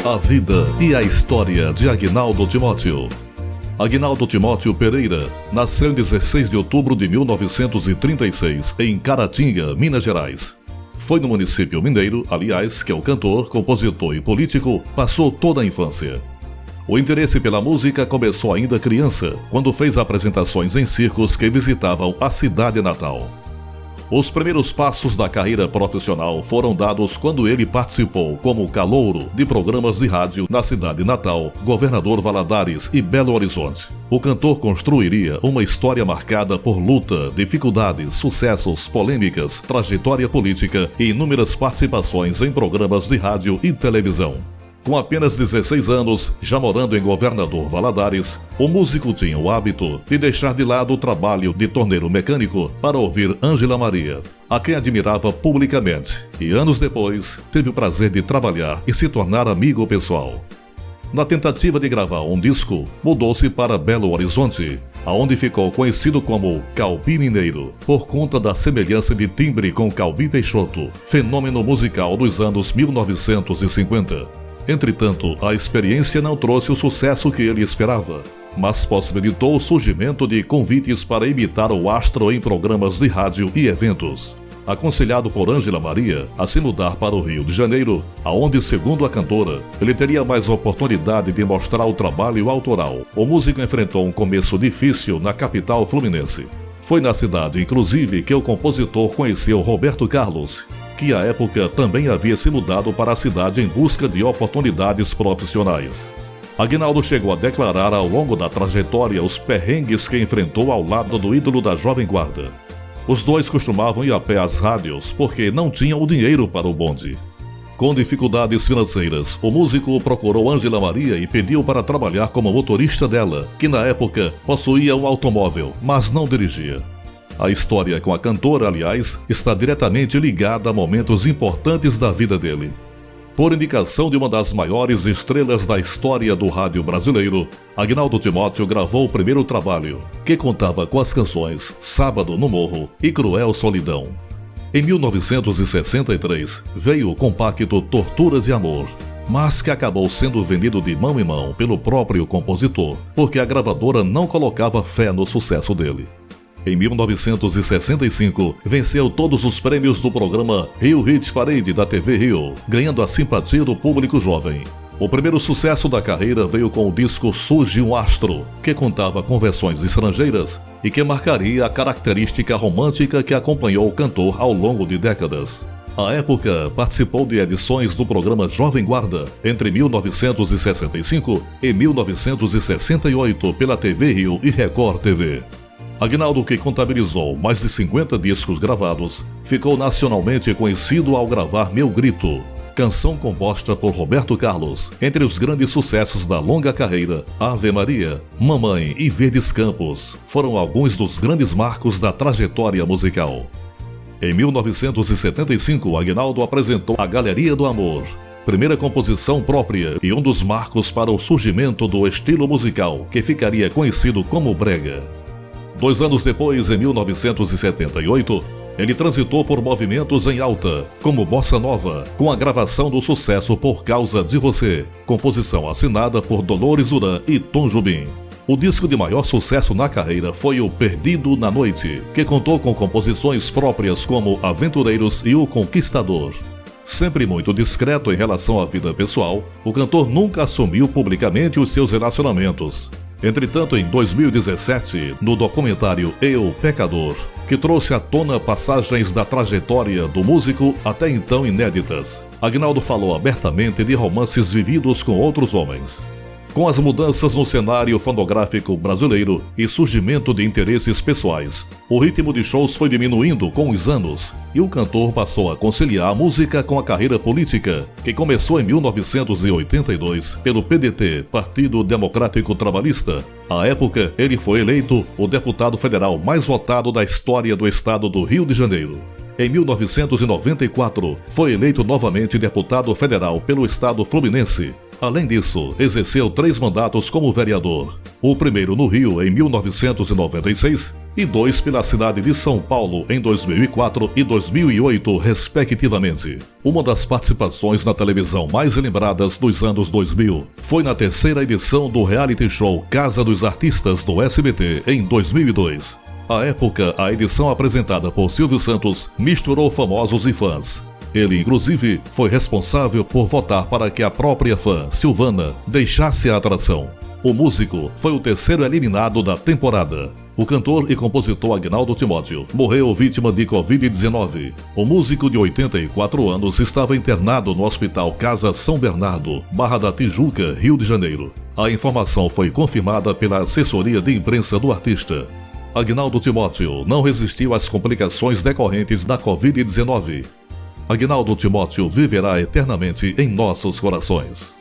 A vida e a história de Aguinaldo Timóteo. Aguinaldo Timóteo Pereira nasceu em 16 de outubro de 1936, em Caratinga, Minas Gerais. Foi no município mineiro, aliás, que o cantor, compositor e político passou toda a infância. O interesse pela música começou ainda criança, quando fez apresentações em circos que visitavam a cidade natal. Os primeiros passos da carreira profissional foram dados quando ele participou como calouro de programas de rádio na cidade natal, Governador Valadares e Belo Horizonte. O cantor construiria uma história marcada por luta, dificuldades, sucessos, polêmicas, trajetória política e inúmeras participações em programas de rádio e televisão. Com apenas 16 anos, já morando em Governador Valadares, o músico tinha o hábito de deixar de lado o trabalho de torneiro mecânico para ouvir Ângela Maria, a quem admirava publicamente, e anos depois teve o prazer de trabalhar e se tornar amigo pessoal. Na tentativa de gravar um disco, mudou-se para Belo Horizonte, aonde ficou conhecido como Calbi Mineiro, por conta da semelhança de timbre com Calbi Peixoto, fenômeno musical dos anos 1950. Entretanto, a experiência não trouxe o sucesso que ele esperava, mas possibilitou o surgimento de convites para imitar o astro em programas de rádio e eventos. Aconselhado por Ângela Maria a se mudar para o Rio de Janeiro, aonde, segundo a cantora, ele teria mais oportunidade de mostrar o trabalho autoral, o músico enfrentou um começo difícil na capital fluminense. Foi na cidade, inclusive, que o compositor conheceu Roberto Carlos, que à época também havia se mudado para a cidade em busca de oportunidades profissionais. Aguinaldo chegou a declarar ao longo da trajetória os perrengues que enfrentou ao lado do ídolo da Jovem Guarda. Os dois costumavam ir a pé às rádios porque não tinham o dinheiro para o bonde. Com dificuldades financeiras, o músico procurou Ângela Maria e pediu para trabalhar como motorista dela, que na época possuía um automóvel, mas não dirigia. A história com a cantora, aliás, está diretamente ligada a momentos importantes da vida dele. Por indicação de uma das maiores estrelas da história do rádio brasileiro, Aguinaldo Timóteo gravou o primeiro trabalho, que contava com as canções Sábado no Morro e Cruel Solidão. Em 1963, veio o compacto Torturas de Amor, mas que acabou sendo vendido de mão em mão pelo próprio compositor, porque a gravadora não colocava fé no sucesso dele. Em 1965, venceu todos os prêmios do programa Rio Hit Parade da TV Rio, ganhando a simpatia do público jovem. O primeiro sucesso da carreira veio com o disco Surge um Astro, que contava com versões estrangeiras e que marcaria a característica romântica que acompanhou o cantor ao longo de décadas. À época, participou de edições do programa Jovem Guarda entre 1965 e 1968 pela TV Rio e Record TV. Aguinaldo, que contabilizou mais de 50 discos gravados, ficou nacionalmente conhecido ao gravar Meu Grito, canção composta por Roberto Carlos. Entre os grandes sucessos da longa carreira, Ave Maria, Mamãe e Verdes Campos foram alguns dos grandes marcos da trajetória musical. Em 1975, Aguinaldo apresentou A Galeria do Amor, primeira composição própria e um dos marcos para o surgimento do estilo musical que ficaria conhecido como brega. 2 anos depois, em 1978, ele transitou por movimentos em alta, como Bossa Nova, com a gravação do sucesso Por Causa de Você, composição assinada por Dolores Duran e Tom Jobim. O disco de maior sucesso na carreira foi o Perdido na Noite, que contou com composições próprias como Aventureiros e O Conquistador. Sempre muito discreto em relação à vida pessoal, o cantor nunca assumiu publicamente os seus relacionamentos. Entretanto, em 2017, no documentário Eu, Pecador, que trouxe à tona passagens da trajetória do músico até então inéditas, Aguinaldo falou abertamente de romances vividos com outros homens. Com as mudanças no cenário fonográfico brasileiro e surgimento de interesses pessoais, o ritmo de shows foi diminuindo com os anos e o cantor passou a conciliar a música com a carreira política, que começou em 1982 pelo PDT, Partido Democrático Trabalhista. À época, ele foi eleito o deputado federal mais votado da história do estado do Rio de Janeiro. Em 1994, foi eleito novamente deputado federal pelo estado fluminense. Além disso, exerceu 3 mandatos como vereador. O primeiro no Rio em 1996 e 2 pela cidade de São Paulo em 2004 e 2008, respectivamente. Uma das participações na televisão mais lembradas dos anos 2000 foi na terceira edição do reality show Casa dos Artistas do SBT em 2002. À época, a edição apresentada por Silvio Santos misturou famosos e fãs. Ele, inclusive, foi responsável por votar para que a própria fã, Silvana, deixasse a atração. O músico foi o terceiro eliminado da temporada. O cantor e compositor Agnaldo Timóteo morreu vítima de Covid-19. O músico de 84 anos estava internado no Hospital Casa São Bernardo, Barra da Tijuca, Rio de Janeiro. A informação foi confirmada pela assessoria de imprensa do artista. Agnaldo Timóteo não resistiu às complicações decorrentes da Covid-19. Agnaldo Timóteo viverá eternamente em nossos corações.